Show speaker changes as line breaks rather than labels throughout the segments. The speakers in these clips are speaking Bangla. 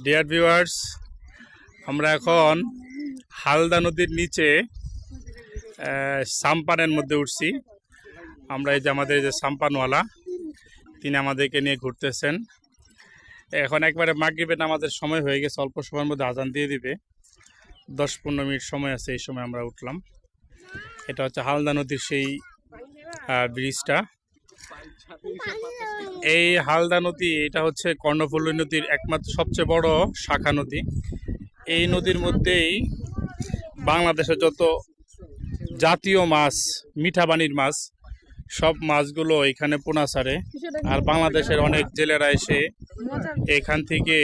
ডিয়ার ভিউয়ার্স, আমরা এখন হালদা নদীর নিচে সাম্পানের মধ্যে উঠছি। আমরা এই যে আমাদের যে সাম্পানওয়ালা, তিনি আমাদেরকে নিয়ে ঘুরতেছেন। এখন একবারে মাগরিবের নামাজের সময় হয়ে গেছে, অল্প সময়ের মধ্যে আজান দিয়ে দিবে। 10-15 মিনিট সময় আছে, এই সময় আমরা উঠলাম। এটা হচ্ছে হালদা নদীর সেই ব্রিজটা। এই হালদা নদী, এটা হচ্ছে কর্ণফুলী নদীর একমাত্র সবচেয়ে বড় শাখা নদী। এই নদীর মধ্যেই বাংলাদেশের যত জাতীয় মাছ, মিঠা পানির মাছ, সব মাছগুলো এখানে পোনা ছাড়ে। আর বাংলাদেশের অনেক জেলেরা এসে এখান থেকে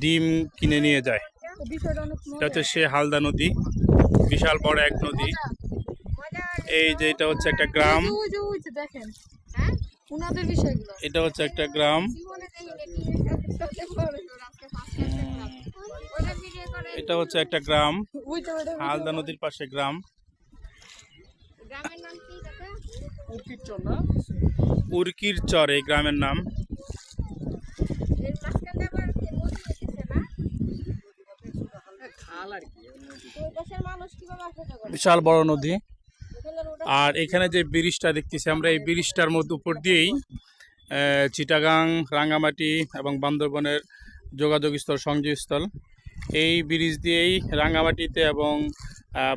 ডিম কিনে নিয়ে যায়। এটা হচ্ছে সে হালদা নদী, বিশাল বড় এক নদী। এই যে এটা হচ্ছে একটা গ্রাম, এটা হচ্ছে একটা গ্রাম, এটা হচ্ছে একটা গ্রাম, হালদা নদীর পাশে গ্রাম। উরকির চর এই গ্রামের নাম। বিশাল বড় নদী। আর এখানে যে ব্রিজটা দেখতেছি আমরা, এই ব্রিজটার মধ্যে উপর দিয়েই চিটাগাং, রাঙ্গামাটি এবং বান্দরবনের যোগাযোগস্থল, সংযোগস্থল। এই ব্রিজ দিয়েই রাঙ্গামাটিতে এবং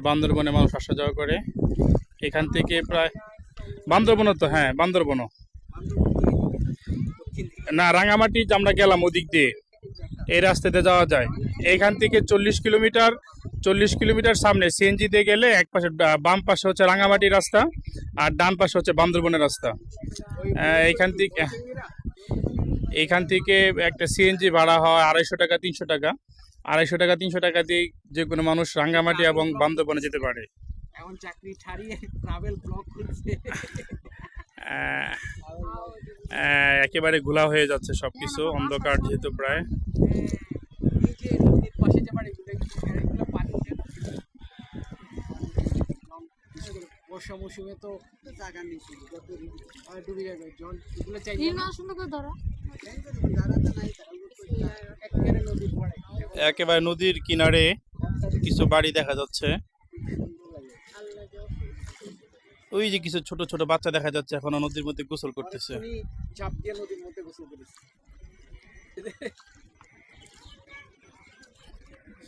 বান্দরবনে মানুষ আসা যাওয়া করে। এখান থেকে প্রায় বান্দরবনও তো, হ্যাঁ বান্দরবনও না, রাঙ্গামাটি আমরা গেলাম ওদিক দিয়ে, এই রাস্তাতে যাওয়া যায়। এখান থেকে 40 কিলোমিটার সামনে সিএনজি দিয়ে গেলে এক পাশে, বাম পাশে হচ্ছে রাঙ্গামাটি রাস্তা আর ডান পাশে হচ্ছে বান্দরবনের রাস্তা। এখান থেকে একটা সিএনজি ভাড়া হয় 250 টাকা 300 টাকা। 250 টাকা 300 টাকা দিয়ে যে কোনো মানুষ রাঙ্গামাটি এবং বান্দরবনে যেতে পারে।
এখন চাকরি ছাড়িয়ে ট্রাভেল ব্লগ করছে।
একেবারে ঘোলা হয়ে যাচ্ছে সবকিছু, অন্ধকার যেহেতু প্রায়।
বর্ষা মৌসুমে তো জায়গা নেই, ডুবে যাবে জল।
একেবারে নদীর কিনারে কিছু বাড়ি দেখা যাচ্ছে। ওই যে কিছু ছোট ছোট বাচ্চা দেখা যাচ্ছে, এখনো নদীর মধ্যে গোসল করতেছে।
চাপ দিয়ে নদীর মধ্যে গোসল করেছে।